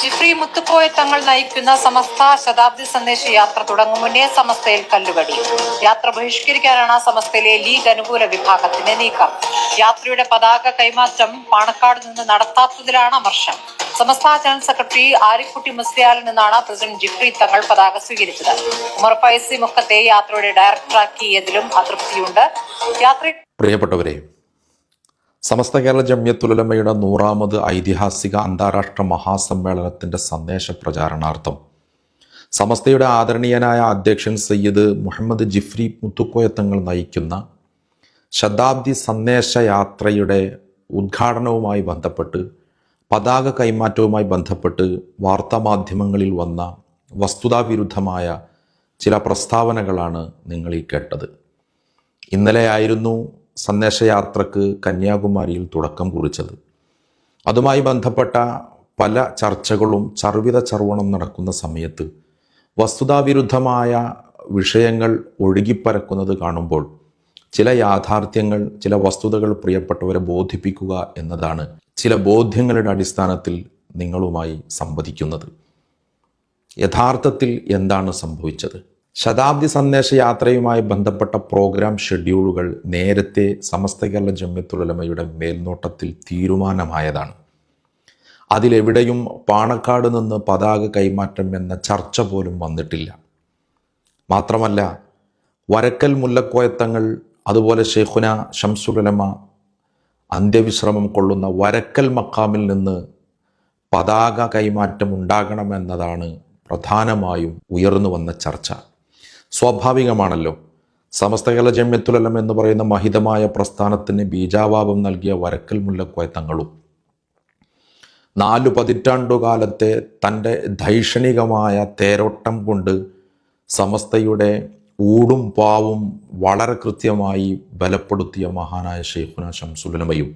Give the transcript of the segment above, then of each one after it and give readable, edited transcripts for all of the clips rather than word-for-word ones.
ജിഫ്രി മുത്തുക്കോയ തങ്ങൾ നയിക്കുന്ന സമസ്ത ശതാബ്ദി സന്ദേശ യാത്ര തുടങ്ങും മുന്നേ സമസ്തയിൽ കല്ലുകടി. യാത്ര ബഹിഷ്കരിക്കാനാണ് സമസ്തയിലെ ലീഗ് അനുകൂല വിഭാഗത്തിന്റെ നീക്കം. യാത്രയുടെ പതാക കൈമാറ്റം പാണക്കാട് നിന്ന് നടത്താത്തതിലാണ് അമർഷം. സമസ്ത ജനറൽ സെക്രട്ടറി ആരിക്കുട്ടി മുസ്ലിയാരിൽ നിന്നാണ് പ്രസിഡന്റ് ജിഫ്രി തങ്ങൾ പതാക സ്വീകരിച്ചത്. ഉമർ ഫൈസി മുക്കത്തെ യാത്രയുടെ ഡയറക്ടറാക്കിയതിലും അതൃപ്തിയുണ്ട്. പ്രിയപ്പെട്ടവരെ, സമസ്ത കേരള ജംഇയ്യത്തുൽ ഉലമയുടെ 100ാമത് ഐതിഹാസിക അന്താരാഷ്ട്ര മഹാസമ്മേളനത്തിൻ്റെ സന്ദേശ പ്രചാരണാർത്ഥം സമസ്തയുടെ ആദരണീയനായ അധ്യക്ഷൻ സയ്യിദ് മുഹമ്മദ് ജിഫ്രി മുത്തുക്കോയ തങ്ങൾ നയിക്കുന്ന ശതാബ്ദി സന്ദേശ യാത്രയുടെ ഉദ്ഘാടനവുമായി ബന്ധപ്പെട്ട് പതാക കൈമാറ്റവുമായി ബന്ധപ്പെട്ട് വാർത്താമാധ്യമങ്ങളിൽ വന്ന വസ്തുതാവിരുദ്ധമായ ചില പ്രസ്താവനകളാണ് നിങ്ങൾ ഈ കേട്ടത്. ഇന്നലെയായിരുന്നു സന്ദേശയാത്രക്ക് കന്യാകുമാരിയിൽ തുടക്കം കുറിച്ചത്. അതുമായി ബന്ധപ്പെട്ട പല ചർച്ചകളും ചർവിത ചർവണം നടക്കുന്ന സമയത്ത് വസ്തുതാവിരുദ്ധമായ വിഷയങ്ങൾ ഒഴുകിപ്പരക്കുന്നത് കാണുമ്പോൾ ചില യാഥാർത്ഥ്യങ്ങൾ, ചില വസ്തുതകൾ പ്രിയപ്പെട്ടവരെ ബോധിപ്പിക്കുക എന്നതാണ് ചില ബോധ്യങ്ങളുടെ അടിസ്ഥാനത്തിൽ നിങ്ങളുമായി സംവദിക്കുന്നത്. യഥാർത്ഥത്തിൽ എന്താണ് സംഭവിച്ചത്? ശതാബ്ദി സന്ദേശ യാത്രയുമായി ബന്ധപ്പെട്ട പ്രോഗ്രാം ഷെഡ്യൂളുകൾ നേരത്തെ സമസ്ത കേരള ജംഇയ്യത്തുൽ ഉലമയുടെ മേൽനോട്ടത്തിൽ തീരുമാനമായതാണ്. അതിലെവിടെയും പാണക്കാട് നിന്ന് പതാക കൈമാറ്റം എന്ന ചർച്ച പോലും വന്നിട്ടില്ല. മാത്രമല്ല, വരക്കൽ മുല്ലക്കോയത്തങ്ങൾ, അതുപോലെ ഷെയ്ഖുന ശംസുൽ ഉലമ അന്ത്യവിശ്രമം കൊള്ളുന്ന വരക്കൽ മക്കാമിൽ നിന്ന് പതാക കൈമാറ്റം ഉണ്ടാകണമെന്നതാണ് പ്രധാനമായും ഉയർന്നു വന്ന ചർച്ച. സ്വാഭാവികമാണല്ലോ. സമസ്ത കേരള ജംഇയ്യത്തുൽ ഉലമ എന്ന് പറയുന്ന മഹിതമായ പ്രസ്ഥാനത്തിന് ബീജാവാപം നൽകിയ വരക്കൽ മുല്ലക്കോയ തങ്ങളും 4 പതിറ്റാണ്ടുകാലത്തെ തൻ്റെ ധൈഷണികമായ തേരോട്ടം കൊണ്ട് സമസ്തയുടെ ഊടും പാവും വളരെ കൃത്യമായി ബലപ്പെടുത്തിയ മഹാനായ ഷെയ്ഖുന ശംസുൽ ഉലമയും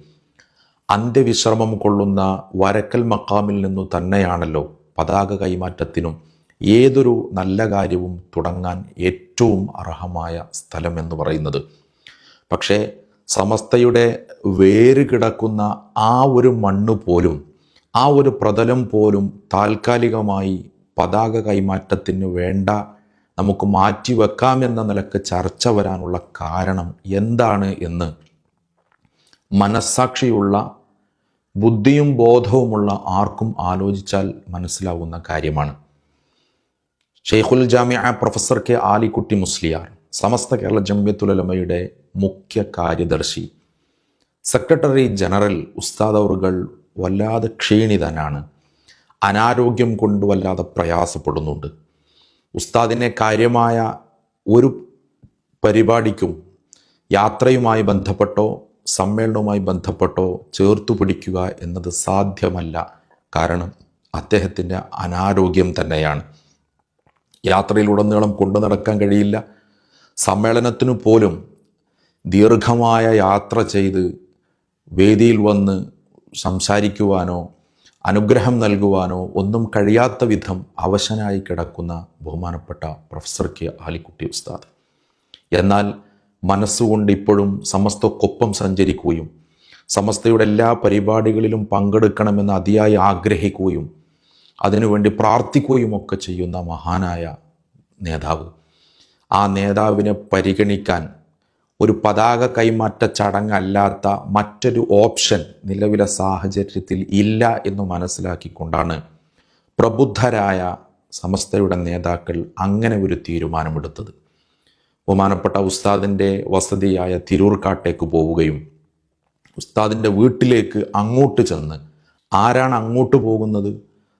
അന്ത്യവിശ്രമം കൊള്ളുന്ന വരക്കൽ മക്കാമിൽ നിന്നു തന്നെയാണല്ലോ പതാക കൈമാറ്റത്തിനും ഏതൊരു നല്ല കാര്യവും തുടങ്ങാൻ ഏറ്റവും അർഹമായ സ്ഥലം എന്ന് പറയുന്നത്. പക്ഷേ സമസ്തയുടെ വേര് കിടക്കുന്ന ആ ഒരു മണ്ണ് പോലും, ആ ഒരു പ്രതലം പോലും താൽക്കാലികമായി പതാക കൈമാറ്റത്തിന് വേണ്ട, നമുക്ക് മാറ്റിവെക്കാമെന്ന നിലക്ക് ചർച്ച വരാനുള്ള കാരണം എന്താണ് എന്ന് മനസ്സാക്ഷിയുള്ള, ബുദ്ധിയും ബോധവുമുള്ള ആർക്കും ആലോചിച്ചാൽ മനസ്സിലാവുന്ന കാര്യമാണ്. ഷെയ്ഖുൽ ജാമിഅ പ്രൊഫസർ കെ ആലിക്കുട്ടി മുസ്ലിയാർ, സമസ്ത കേരള ജംഇയ്യത്തുൽ ഉലമയുടെ മുഖ്യ കാര്യദർശി, സെക്രട്ടറി ജനറൽ ഉസ്താദ് അവറുകൾ വല്ലാതെ ക്ഷീണിതനാണ്. അനാരോഗ്യം കൊണ്ട് വല്ലാതെ പ്രയാസപ്പെടുന്നുണ്ട്. ഉസ്താദിനെ കാര്യമായ ഒരു പരിപാടിക്കും യാത്രയുമായി ബന്ധപ്പെട്ടോ സമ്മേളനവുമായി ബന്ധപ്പെട്ടോ ചേർത്തു പിടിക്കുക എന്നത് സാധ്യമല്ല. കാരണം അദ്ദേഹത്തിൻ്റെ അനാരോഗ്യം തന്നെയാണ്. യാത്രയിലുടനീളം കൊണ്ടു നടക്കാൻ കഴിയില്ല. സമ്മേളനത്തിനു പോലും ദീർഘമായ യാത്ര ചെയ്ത് വേദിയിൽ വന്ന് സംസാരിക്കുവാനോ അനുഗ്രഹം നൽകുവാനോ ഒന്നും കഴിയാത്ത വിധം അവശനായി കിടക്കുന്ന ബഹുമാനപ്പെട്ട പ്രൊഫസർ കെ ആലിക്കുട്ടി ഉസ്താദ്, എന്നാൽ മനസ്സുകൊണ്ട് ഇപ്പോഴും സമസ്തക്കൊപ്പം സഞ്ചരിക്കുകയും സമസ്തയുടെ എല്ലാ പരിപാടികളിലും പങ്കെടുക്കണമെന്ന് അതിയായി ആഗ്രഹിക്കുകയും അതിനുവേണ്ടി പ്രാർത്ഥിക്കുകയും ഒക്കെ ചെയ്യുന്ന മഹാനായ നേതാവ്, ആ നേതാവിനെ പരിഗണിക്കാൻ ഒരു പതാക കൈമാറ്റ ചടങ്ങല്ലാത്ത മറ്റൊരു ഓപ്ഷൻ നിലവിലെ സാഹചര്യത്തിൽ ഇല്ല എന്ന് മനസ്സിലാക്കിക്കൊണ്ടാണ് പ്രബുദ്ധരായ സമസ്തയുടെ നേതാക്കൾ അങ്ങനെ ഒരു തീരുമാനമെടുത്തത്. ബഹുമാനപ്പെട്ട ഉസ്താദിൻ്റെ വസതിയായ തിരൂർക്കാട്ടേക്ക് പോവുകയും ഉസ്താദിൻ്റെ വീട്ടിലേക്ക് അങ്ങോട്ട് ചെന്ന്, ആരാണ് അങ്ങോട്ട് പോകുന്നത്?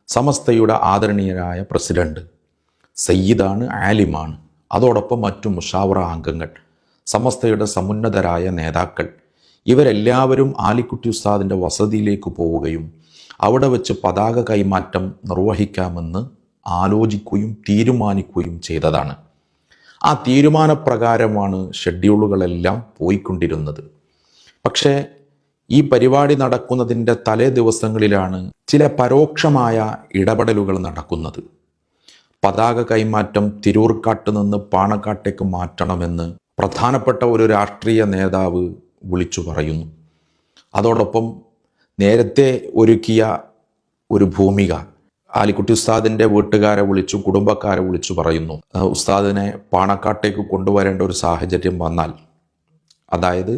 സമസ്തയുടെ ആദരണീയരായ പ്രസിഡന്റ്, സയ്യിദാണ്, ആലിമാണ്, അതോടൊപ്പം മറ്റു മുഷാവറ അംഗങ്ങൾ, സമസ്തയുടെ സമുന്നതരായ നേതാക്കൾ, ഇവരെല്ലാവരും ആലിക്കുട്ടി ഉസ്താദിൻ്റെ വസതിയിലേക്ക് പോവുകയും അവിടെ വെച്ച് പതാക കൈമാറ്റം നിർവഹിക്കാമെന്ന് ആലോചിക്കുകയും തീരുമാനിക്കുകയും ചെയ്തതാണ്. ആ തീരുമാനപ്രകാരമാണ് ഷെഡ്യൂളുകളെല്ലാം പോയിക്കൊണ്ടിരുന്നത്. പക്ഷേ ഈ പരിപാടി നടക്കുന്നതിൻ്റെ തലേ ദിവസങ്ങളിലാണ് ചില പരോക്ഷമായ ഇടപെടലുകൾ നടക്കുന്നത്. പതാക കൈമാറ്റം തിരൂർക്കാട്ട് നിന്ന് പാണക്കാട്ടേക്ക് മാറ്റണമെന്ന് പ്രധാനപ്പെട്ട ഒരു രാഷ്ട്രീയ നേതാവ് വിളിച്ചു പറയുന്നു. അതോടൊപ്പം നേരത്തെ ഒരുക്കിയ ഒരു ഭൂമിക ആലിക്കുട്ടി ഉസ്താദിൻ്റെ വീട്ടുകാരെ വിളിച്ചു, കുടുംബക്കാരെ വിളിച്ചു പറയുന്നു, ഉസ്താദിനെ പാണക്കാട്ടേക്ക് കൊണ്ടുവരേണ്ട ഒരു സാഹചര്യം വന്നാൽ, അതായത്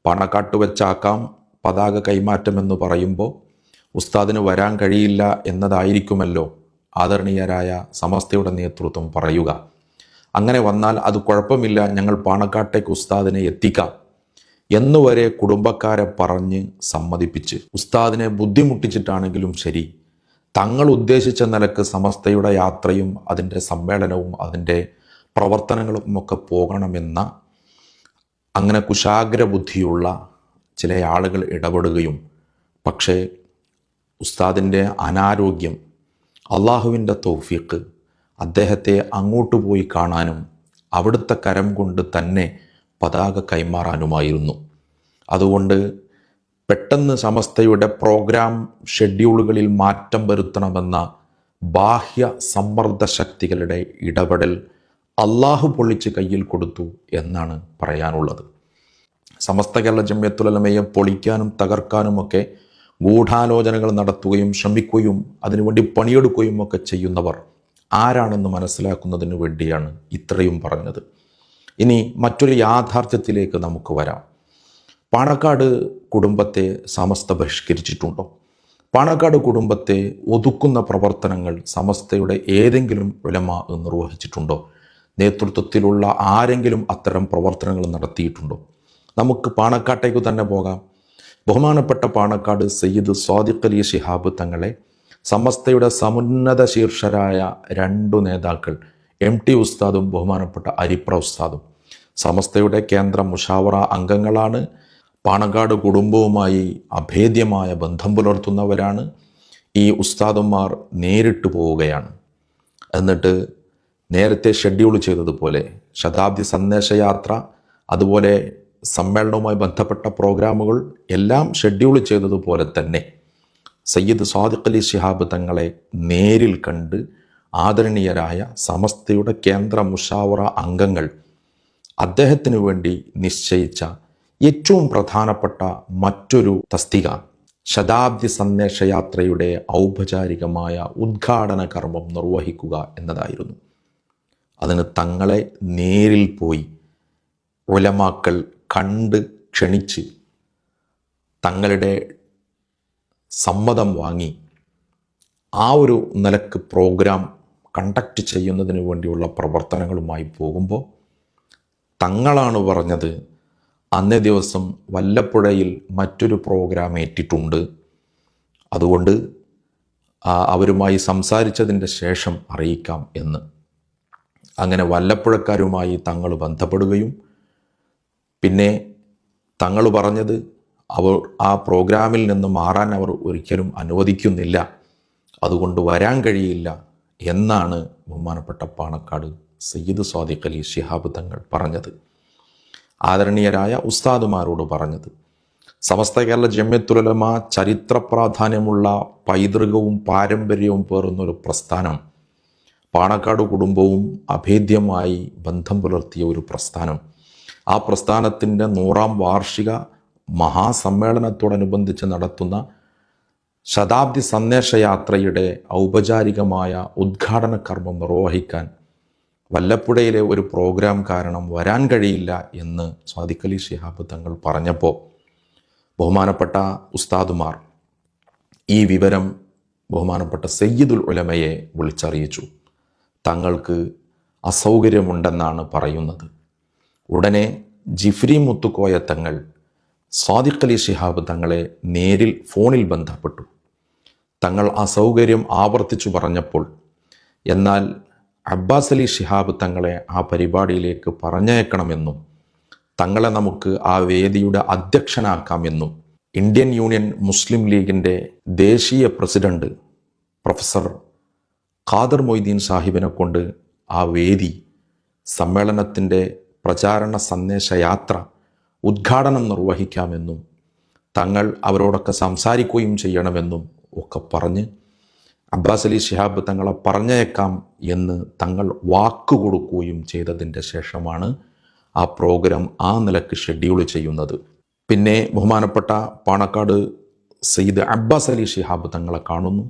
പാണക്കാട്ട് വെച്ചാക്കാം പതാക കൈമാറ്റമെന്ന് പറയുമ്പോൾ ഉസ്താദിന് വരാൻ കഴിയില്ല എന്നതായിരിക്കുമല്ലോ ആദരണീയരായ സമസ്തയുടെ നേതൃത്വം പറയുക. അങ്ങനെ വന്നാൽ അത് കുഴപ്പമില്ല, ഞങ്ങൾ പാണക്കാട്ടേക്ക് ഉസ്താദിനെ എത്തിക്കാം എന്നുവരെ കുടുംബക്കാരെ പറഞ്ഞ് സമ്മതിപ്പിച്ച് ഉസ്താദിനെ ബുദ്ധിമുട്ടിച്ചിട്ടാണെങ്കിലും ശരി, തങ്ങൾ ഉദ്ദേശിച്ച നിലക്ക് സമസ്തയുടെ യാത്രയും അതിൻ്റെ സമ്മേളനവും അതിൻ്റെ പ്രവർത്തനങ്ങളും ഒക്കെ പോകണമെന്ന അങ്ങനെ കുശാഗ്ര ബുദ്ധിയുള്ള ചില ആളുകൾ ഇടപെടുകയും, പക്ഷേ ഉസ്താദിൻ്റെ അനാരോഗ്യം, അള്ളാഹുവിൻ്റെ തൗഫീഖ്, അദ്ദേഹത്തെ അങ്ങോട്ട് പോയി കാണാനും അവിടുത്തെ കരം കൊണ്ട് തന്നെ പതാക കൈമാറാനുമായിരുന്നു. അതുകൊണ്ട് പെട്ടെന്ന് സമസ്തയുടെ പ്രോഗ്രാം ഷെഡ്യൂളുകളിൽ മാറ്റം വരുത്തണമെന്ന ബാഹ്യ സമ്മർദ്ദ ശക്തികളുടെ ഇടപെടൽ അള്ളാഹു പൊളിച്ച് കയ്യിൽ കൊടുത്തു എന്നാണ് പറയാനുള്ളത്. സമസ്ത കേരള ജംഇയ്യത്തുൽ ഉലമയെ പൊളിക്കാനും തകർക്കാനുമൊക്കെ ഗൂഢാലോചനകൾ നടത്തുകയും ശ്രമിക്കുകയും അതിനുവേണ്ടി പണിയെടുക്കുകയും ഒക്കെ ചെയ്യുന്നവർ ആരാണെന്ന് മനസ്സിലാക്കുന്നതിന് വേണ്ടിയാണ് ഇത്രയും പറഞ്ഞത്. ഇനി മറ്റൊരു യാഥാർത്ഥ്യത്തിലേക്ക് നമുക്ക് വരാം. പാണക്കാട് കുടുംബത്തെ സമസ്ത ബഹിഷ്കരിച്ചിട്ടുണ്ടോ? പാണക്കാട് കുടുംബത്തെ ഒതുക്കുന്ന പ്രവർത്തനങ്ങൾ സമസ്തയുടെ ഏതെങ്കിലും ഉലമാ നിർവഹിച്ചിട്ടുണ്ടോ? നേതൃത്വത്തിലുള്ള ആരെങ്കിലും അത്തരം പ്രവർത്തനങ്ങൾ നടത്തിയിട്ടുണ്ടോ? നമുക്ക് പാണക്കാട്ടേക്ക് തന്നെ പോകാം. ബഹുമാനപ്പെട്ട പാണക്കാട് സയ്യിദ് സ്വാദിഖ് അലി ശിഹാബ് തങ്ങളെ സമസ്തയുടെ സമുന്നത ശീർഷരായ 2 നേതാക്കൾ MT ഉസ്താദും ബഹുമാനപ്പെട്ട അരിപ്ര ഉസ്താദും സമസ്തയുടെ കേന്ദ്ര മുഷാവറ അംഗങ്ങളാണ്. പാണക്കാട് കുടുംബവുമായി അഭേദ്യമായ ബന്ധം പുലർത്തുന്നവരാണ്. ഈ ഉസ്താദന്മാർ നേരിട്ട് പോവുകയാണ്. എന്നിട്ട് നേരത്തെ ഷെഡ്യൂൾ ചെയ്തതുപോലെ ശതാബ്ദി സന്ദേശയാത്ര, അതുപോലെ സമ്മേളനവുമായി ബന്ധപ്പെട്ട പ്രോഗ്രാമുകൾ എല്ലാം ഷെഡ്യൂൾ ചെയ്തതുപോലെ തന്നെ സയ്യിദ് സ്വാദിഖ് അലി ശിഹാബ് തങ്ങളെ നേരിൽ കണ്ട് ആദരണീയരായ സമസ്തയുടെ കേന്ദ്ര മുഷാവറ അംഗങ്ങൾ അദ്ദേഹത്തിന് വേണ്ടി നിശ്ചയിച്ച ഏറ്റവും പ്രധാനപ്പെട്ട മറ്റൊരു തസ്തിക ശതാബ്ദി സന്ദേശയാത്രയുടെ ഔപചാരികമായ ഉദ്ഘാടന കർമ്മം നിർവഹിക്കുക എന്നതായിരുന്നു. അതിന് തങ്ങളെ നേരിൽ പോയി ഉലമാക്കൾ കണ്ട് ക്ഷണിച്ച് തങ്ങളുടെ സമ്മതം വാങ്ങി ആ ഒരു നിലക്ക് പ്രോഗ്രാം കണ്ടക്ട് ചെയ്യുന്നതിന് വേണ്ടിയുള്ള പ്രവർത്തനങ്ങളുമായി പോകുമ്പോൾ തങ്ങളാണ് പറഞ്ഞത്, അന്നേ ദിവസം വല്ലപ്പുഴയിൽ മറ്റൊരു പ്രോഗ്രാം ഏറ്റിട്ടുണ്ട്, അതുകൊണ്ട് അവരുമായി സംസാരിച്ചതിൻ്റെ ശേഷം അറിയിക്കാം എന്ന്. അങ്ങനെ വല്ലപ്പുഴക്കാരുമായി തങ്ങൾ ബന്ധപ്പെടുകയും പിന്നെ തങ്ങൾ പറഞ്ഞത് ആ പ്രോഗ്രാമിൽ നിന്ന് മാറാൻ അവർ ഒരിക്കലും അനുവദിക്കുന്നില്ല, അതുകൊണ്ട് വരാൻ കഴിയില്ല എന്നാണ് ബഹുമാനപ്പെട്ട പാണക്കാട് സയ്യിദ് സ്വാദിഖ് അലി ശിഹാബ് തങ്ങൾ പറഞ്ഞത്, ആദരണീയരായ ഉസ്താദുമാരോട് പറഞ്ഞത്. സമസ്ത കേരള ജംഇയ്യത്തുൽ ഉലമ ചരിത്ര പ്രാധാന്യമുള്ള പൈതൃകവും പാരമ്പര്യവും പേറുന്നൊരു പ്രസ്ഥാനം, പാണക്കാട് കുടുംബവും അഭേദ്യമായി ബന്ധം പുലർത്തിയ ഒരു പ്രസ്ഥാനം. ആ പ്രസ്ഥാനത്തിൻ്റെ 100ാം വാർഷിക മഹാസമ്മേളനത്തോടനുബന്ധിച്ച് നടത്തുന്ന ശതാബ്ദി സന്ദേശയാത്രയുടെ ഔപചാരികമായ ഉദ്ഘാടന കർമ്മം നിർവഹിക്കാൻ വല്ലപ്പുഴയിലെ ഒരു പ്രോഗ്രാം കാരണം വരാൻ കഴിയില്ല എന്ന് സ്വാദിഖ് അലി ശിഹാബ് തങ്ങൾ പറഞ്ഞപ്പോൾ ബഹുമാനപ്പെട്ട ഉസ്താദുമാർ ഈ വിവരം ബഹുമാനപ്പെട്ട സയ്യിദുൽ ഉലമയെ വിളിച്ചറിയിച്ചു. തങ്ങൾക്ക് അസൗകര്യമുണ്ടെന്നാണ് പറയുന്നത്. ഉടനെ ജിഫ്രി മുത്തുക്കോയ തങ്ങൾ സ്വാദിഖ് അലി ശിഹാബ് തങ്ങളെ നേരിൽ ഫോണിൽ ബന്ധപ്പെട്ടു. തങ്ങൾ അസൗകര്യം ആവർത്തിച്ചു പറഞ്ഞപ്പോൾ, എന്നാൽ അബ്ബാസ് അലി ശിഹാബ് തങ്ങളെ ആ പരിപാടിയിലേക്ക് പറഞ്ഞയക്കണമെന്നും തങ്ങളെ നമുക്ക് ആ വേദിയുടെ അധ്യക്ഷനാക്കാമെന്നും ഇന്ത്യൻ യൂണിയൻ മുസ്ലിം ലീഗിൻ്റെ ദേശീയ പ്രസിഡന്റ് പ്രൊഫസർ ഖാദർ മൊയ്തീൻ സാഹിബിനെ കൊണ്ട് ആ വേദി സമ്മേളനത്തിൻ്റെ പ്രചാരണ സന്ദേശയാത്ര ഉദ്ഘാടനം നിർവഹിക്കാമെന്നും തങ്ങൾ അവരോടൊക്കെ സംസാരിക്കുകയും ചെയ്യണമെന്നും ഒക്കെ പറഞ്ഞ് അബ്ബാസ് അലി ശിഹാബ് തങ്ങളെ പറഞ്ഞേക്കാം എന്ന് തങ്ങൾ വാക്കുകൊടുക്കുകയും ചെയ്തതിൻ്റെ ശേഷമാണ് ആ പ്രോഗ്രാം ആ നിലക്ക് ഷെഡ്യൂൾ ചെയ്യുന്നത്. പിന്നെ ബഹുമാനപ്പെട്ട പാണക്കാട് സയ്യിദ് അബ്ബാസ് അലി ശിഹാബ് തങ്ങളെ കാണുന്നു.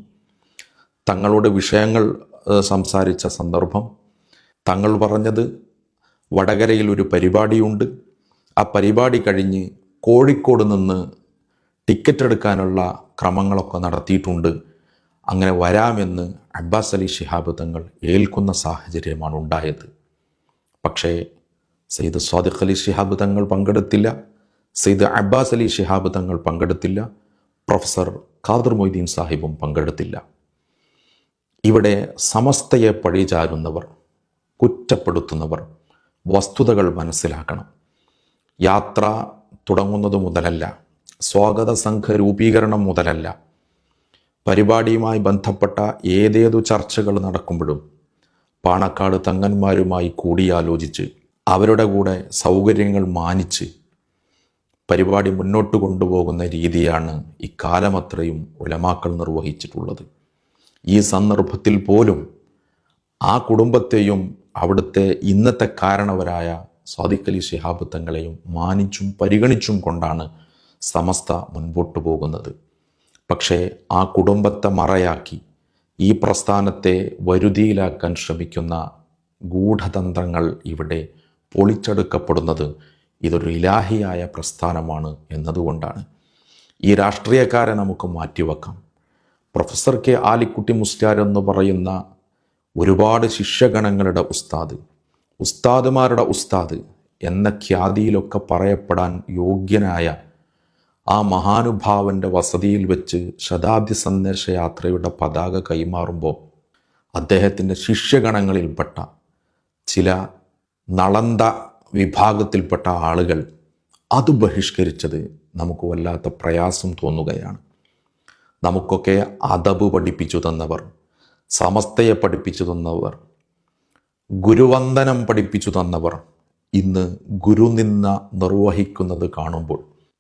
തങ്ങളുടെ വിഷയങ്ങൾ സംസാരിച്ച സന്ദർഭം, തങ്ങൾ പറഞ്ഞത് വടകരയിൽ ഒരു പരിപാടിയുണ്ട്, ആ പരിപാടി കഴിഞ്ഞ് കോഴിക്കോട് നിന്ന് ടിക്കറ്റ് എടുക്കാനുള്ള ക്രമങ്ങളൊക്കെ നടത്തിയിട്ടുണ്ട്, അങ്ങനെ വരാമെന്ന് അബ്ബാസ് അലി ശിഹാബ് തങ്ങൾ ഏൽക്കുന്ന സാഹചര്യമാണ് ഉണ്ടായത്. പക്ഷേ സയ്യിദ് സ്വാദിഖ് അലി ശിഹാബ് തങ്ങൾ പങ്കെടുത്തില്ല, സയ്യിദ് അബ്ബാസ് അലി ശിഹാബ് തങ്ങൾ പങ്കെടുത്തില്ല, പ്രൊഫസർ ഖാദർ മൊയ്തീൻ സാഹിബും പങ്കെടുത്തില്ല. ഇവിടെ സമസ്തയെ പഴിചാരുന്നവർ, കുറ്റപ്പെടുത്തുന്നവർ വസ്തുതകൾ മനസ്സിലാക്കണം. യാത്ര തുടങ്ങുന്നത് മുതലല്ല, സ്വാഗത സംഘ രൂപീകരണം മുതലല്ല, പരിപാടിയുമായി ബന്ധപ്പെട്ട ഏതേതു ചർച്ചകൾ നടക്കുമ്പോഴും പാണക്കാട് തങ്ങന്മാരുമായി കൂടിയാലോചിച്ച് അവരുടെ കൂടെ സൗകര്യങ്ങൾ മാനിച്ച് പരിപാടി മുന്നോട്ട് കൊണ്ടുപോകുന്ന രീതിയാണ് ഇക്കാലമത്രയും ഉലമാക്കൾ നിർവഹിച്ചിട്ടുള്ളത്. ഈ സന്ദർഭത്തിൽ പോലും ആ കുടുംബത്തെയും അവിടുത്തെ ഇന്നത്തെ കാരണവരായ സ്വാദിഖ് അലി ശിഹാബ് തങ്ങളെയും മാനിച്ചും പരിഗണിച്ചും കൊണ്ടാണ് സമസ്ത മുൻപോട്ട് പോകുന്നത്. പക്ഷേ ആ കുടുംബത്തെ മറയാക്കി ഈ പ്രസ്ഥാനത്തെ വരുതിയിലാക്കാൻ ശ്രമിക്കുന്ന ഗൂഢതന്ത്രങ്ങൾ ഇവിടെ പൊളിച്ചെടുക്കപ്പെടുന്നത് ഇതൊരു ഇലാഹിയായ പ്രസ്ഥാനമാണ് എന്നതുകൊണ്ടാണ്. ഈ രാഷ്ട്രീയക്കാരെ നമുക്ക് മാറ്റിവെക്കാം. പ്രൊഫസർ കെ ആലിക്കുട്ടി മുസ്ലിയാർ എന്ന് പറയുന്ന ഒരുപാട് ശിഷ്യഗണങ്ങളുടെ ഉസ്താദുമാരുടെ ഉസ്താദ് എന്ന ഖ്യാതിയിലൊക്കെ പറയപ്പെടാൻ യോഗ്യനായ ആ മഹാനുഭാവൻ്റെ വസതിയിൽ വെച്ച് ശതാബ്ദി സന്ദേശയാത്രയുടെ പതാക കൈമാറുമ്പോൾ അദ്ദേഹത്തിൻ്റെ ശിഷ്യഗണങ്ങളിൽപ്പെട്ട ചില നളന്ത വിഭാഗത്തിൽപ്പെട്ട ആളുകൾ അത് ബഹിഷ്കരിച്ചത് നമുക്ക് വല്ലാത്ത പ്രയാസം തോന്നുകയാണ്. നമുക്കൊക്കെ അദബ് പഠിപ്പിച്ചു തന്നവർ, സമസ്തയെ പഠിപ്പിച്ചു തന്നവർ, ഗുരുവന്ദനം പഠിപ്പിച്ചു തന്നവർ ഇന്ന് ഗുരുനിന്ദ നിർവഹിക്കുന്നത് കാണുമ്പോൾ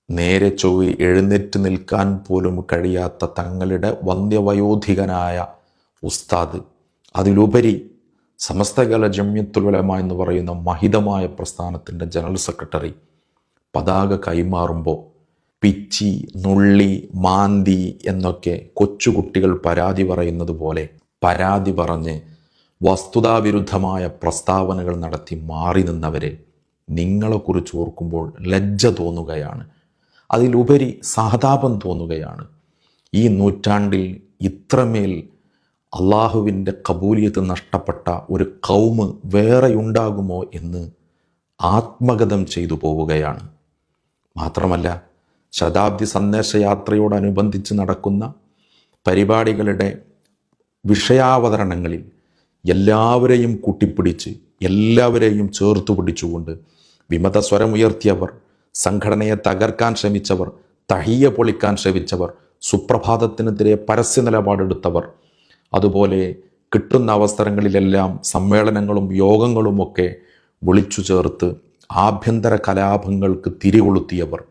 നേരെ ചൊവ്വെ എഴുന്നേറ്റ് നിൽക്കാൻ പോലും കഴിയാത്ത തങ്ങളുടെ വന്ധ്യവയോധികനായ ഉസ്താദ്, അതിലുപരി സമസ്തകല ജംഇയ്യത്തുൽ ഉലമ എന്ന് പറയുന്ന മഹിതമായ പ്രസ്ഥാനത്തിൻ്റെ ജനറൽ സെക്രട്ടറി പതാക കൈമാറുമ്പോൾ പിച്ചി, നുള്ളി, മാന്തി എന്നൊക്കെ കൊച്ചുകുട്ടികൾ പരാതി പറയുന്നത് പോലെ പരാതി പറഞ്ഞ് വസ്തുതാവിരുദ്ധമായ പ്രസ്താവനകൾ നടത്തി മാറി നിന്നവരെ നിങ്ങളെക്കുറിച്ച് ഓർക്കുമ്പോൾ ലജ്ജ തോന്നുകയാണ്, അതിലുപരി സഹതാപം തോന്നുകയാണ്. ഈ നൂറ്റാണ്ടിൽ ഇത്രമേൽ അള്ളാഹുവിൻ്റെ കബൂലിയത്ത് നഷ്ടപ്പെട്ട ഒരു കൗമ് വേറെയുണ്ടാകുമോ എന്ന് ആത്മഗതം ചെയ്തു പോവുകയാണ്. മാത്രമല്ല, ശതാബ്ദി സന്ദേശയാത്രയോടനുബന്ധിച്ച് നടക്കുന്ന പരിപാടികളുടെ വിഷയാവതരണങ്ങളിൽ എല്ലാവരെയും കൂട്ടിപ്പിടിച്ച് എല്ലാവരെയും ചേർത്തു പിടിച്ചുകൊണ്ട് വിമത സ്വരമുയർത്തിയവർ, സംഘടനയെ തകർക്കാൻ ശ്രമിച്ചവർ, തഹിയ പൊളിക്കാൻ ശ്രമിച്ചവർ, സുപ്രഭാതത്തിനെതിരെ പരസ്യ നിലപാടെടുത്തവർ, അതുപോലെ കിട്ടുന്ന അവസരങ്ങളിലെല്ലാം സമ്മേളനങ്ങളും യോഗങ്ങളുമൊക്കെ വിളിച്ചു ചേർത്ത് ആഭ്യന്തര കലാപങ്ങൾക്ക് തിരികൊളുത്തിയവർ,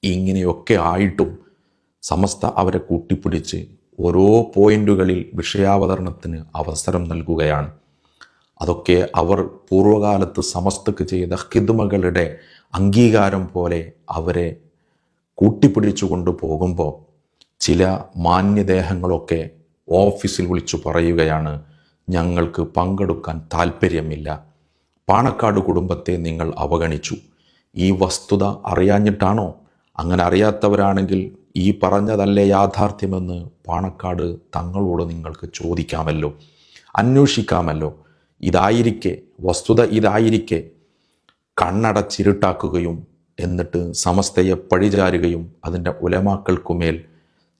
ഇങ്ങനെയൊക്കെ ആയിട്ടും സമസ്ത അവരെ കൂട്ടിപ്പിടിച്ച് ഓരോ പോയിന്റുകളിൽ വിഷയാവതരണത്തിന് അവസരം നൽകുകയാണ്. അതൊക്കെ അവർ പൂർവ്വകാലത്ത് സമസ്തക്ക് ചെയ്ത ഖിദ്മകളുടെ അംഗീകാരം പോലെ അവരെ കൂട്ടിപ്പിടിച്ചു കൊണ്ട് പോകുമ്പോൾ ചില മാന്യദേഹങ്ങളൊക്കെ ഓഫീസിൽ വിളിച്ചു പറയുകയാണ്, ഞങ്ങൾക്ക് പങ്കെടുക്കാൻ താല്പര്യമില്ല, പാണക്കാട് കുടുംബത്തെ നിങ്ങൾ അവഗണിച്ചു. ഈ വസ്തുത അറിയാഞ്ഞിട്ടാണോ? അങ്ങനെ അറിയാത്തവരാണെങ്കിൽ ഈ പറഞ്ഞതല്ലേ യാഥാർത്ഥ്യമെന്ന് പാണക്കാട് തങ്ങളോട് നിങ്ങൾക്ക് ചോദിക്കാമല്ലോ, അന്വേഷിക്കാമല്ലോ. ഇതായിരിക്കെ, വസ്തുത ഇതായിരിക്കെ കണ്ണടച്ചിരുട്ടാക്കുകയും എന്നിട്ട് സമസ്തയെ പഴിചാരുകയും അതിൻ്റെ ഉലമാക്കൾക്കുമേൽ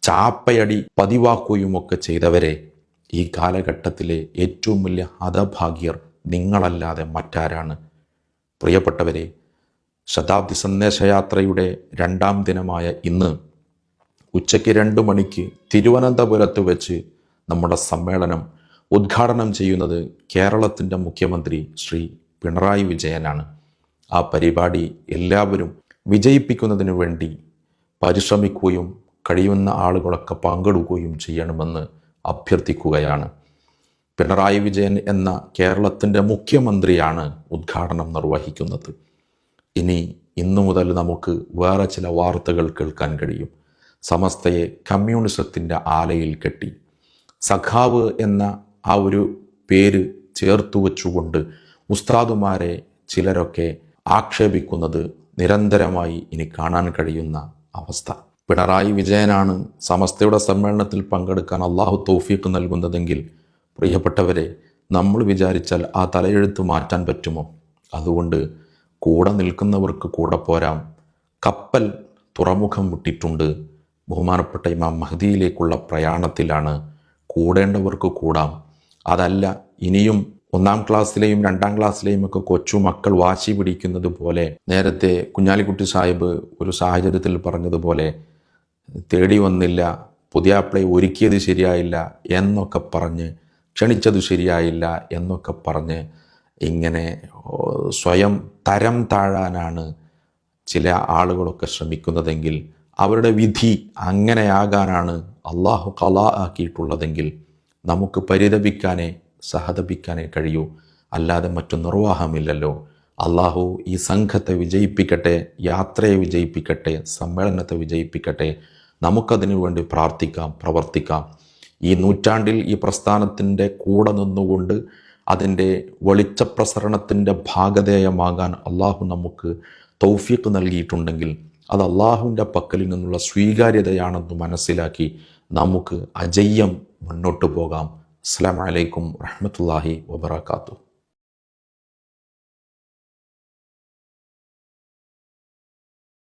ചാപ്പയടി പതിവാക്കുകയുമൊക്കെ ചെയ്തവരെ ഈ കാലഘട്ടത്തിലെ ഏറ്റവും വലിയ ഹതഭാഗ്യർ നിങ്ങളല്ലാതെ മറ്റാരാണ്? പ്രിയപ്പെട്ടവരെ, ശതാബ്ദി സന്ദേശയാത്രയുടെ 2ാം ദിനമായ ഇന്ന് ഉച്ചയ്ക്ക് 2 മണിക്ക് തിരുവനന്തപുരത്ത് വെച്ച് നമ്മുടെ സമ്മേളനം ഉദ്ഘാടനം ചെയ്യുന്നത് കേരളത്തിൻ്റെ മുഖ്യമന്ത്രി ശ്രീ പിണറായി വിജയനാണ്. ആ പരിപാടി എല്ലാവരും വിജയിപ്പിക്കുന്നതിന് വേണ്ടി പരിശ്രമിക്കുകയും കഴിയുന്ന ആളുകളൊക്കെ പങ്കെടുക്കുകയും ചെയ്യണമെന്ന് അഭ്യർത്ഥിക്കുകയാണ്. പിണറായി വിജയൻ എന്ന കേരളത്തിൻ്റെ മുഖ്യമന്ത്രിയാണ് ഉദ്ഘാടനം നിർവഹിക്കുന്നത്. ഇന്നു മുതൽ നമുക്ക് വേറെ ചില വാർത്തകൾ കേൾക്കാൻ കഴിയും. സമസ്തയെ കമ്മ്യൂണിസത്തിൻ്റെ ആലയിൽ കെട്ടി, സഖാവ് എന്ന ആ ഒരു പേര് ചേർത്തു വച്ചുകൊണ്ട് ഉസ്താദുമാരെ ചിലരൊക്കെ ആക്ഷേപിക്കുന്നത് നിരന്തരമായി ഇനി കാണാൻ കഴിയുന്ന അവസ്ഥ. പിണറായി വിജയനാണ് സമസ്തയുടെ സമ്മേളനത്തിൽ പങ്കെടുക്കാൻ അള്ളാഹു തൗഫീഖ് നൽകുന്നതെങ്കിൽ പ്രിയപ്പെട്ടവരെ, നമ്മൾ വിചാരിച്ചാൽ ആ തലയെഴുത്ത് മാറ്റാൻ പറ്റുമോ? അതുകൊണ്ട് കൂടെ നിൽക്കുന്നവർക്ക് കൂടെ പോരാം. കപ്പൽ തുറമുഖം വിട്ടിട്ടുണ്ട്. ബഹുമാനപ്പെട്ട ഇമാം മഹ്ദിയിലേക്കുള്ള പ്രയാണത്തിലാണ്. കൂടേണ്ടവർക്ക് കൂടാം. അതല്ല, ഇനിയും 1-ാം ക്ലാസ്സിലെയും 2-ാം ക്ലാസ്സിലെയും ഒക്കെ കൊച്ചു മക്കൾ വാശി പിടിക്കുന്നത് പോലെ, നേരത്തെ കുഞ്ഞാലിക്കുട്ടി സാഹിബ് ഒരു സാഹചര്യത്തിൽ പറഞ്ഞതുപോലെ, തേടി വന്നില്ല, പുതിയാപ്പിളയെ ഒരുക്കിയത് ശരിയായില്ല എന്നൊക്കെ പറഞ്ഞ്, ക്ഷണിച്ചത് ശരിയായില്ല എന്നൊക്കെ പറഞ്ഞ് ഇങ്ങനെ സ്വയം തരം താഴാനാണ് ചില ആളുകളൊക്കെ ശ്രമിക്കുന്നതെങ്കിൽ, അവരുടെ വിധി അങ്ങനെയാകാനാണ് അള്ളാഹു ഖലാ ആക്കിയിട്ടുള്ളതെങ്കിൽ നമുക്ക് പരിതപിക്കാനേ സഹതപിക്കാനേ കഴിയൂ. അല്ലാതെ മറ്റു നിർവാഹമില്ലല്ലോ. അള്ളാഹു ഈ സംഘത്തെ വിജയിപ്പിക്കട്ടെ, യാത്രയെ വിജയിപ്പിക്കട്ടെ, സമ്മേളനത്തെ വിജയിപ്പിക്കട്ടെ. നമുക്കതിനു വേണ്ടി പ്രാർത്ഥിക്കാം, പ്രവർത്തിക്കാം. ഈ നൂറ്റാണ്ടിൽ ഈ പ്രസ്ഥാനത്തിൻ്റെ കൂടെ നിന്നുകൊണ്ട് അതിൻ്റെ വെളിച്ചപ്രസരണത്തിൻ്റെ ഭാഗധേയമാകാൻ അള്ളാഹു നമുക്ക് തൗഫീഖ് നൽകിയിട്ടുണ്ടെങ്കിൽ അത് അള്ളാഹുവിൻ്റെ പക്കലിൽ നിന്നുള്ള സ്വീകാര്യതയാണെന്ന് മനസ്സിലാക്കി നമുക്ക് അജയ്യം മുന്നോട്ട് പോകാം. അസ്സലാമു അലൈക്കും വറഹ്മത്തുള്ളാഹി വബറകാതുഹു.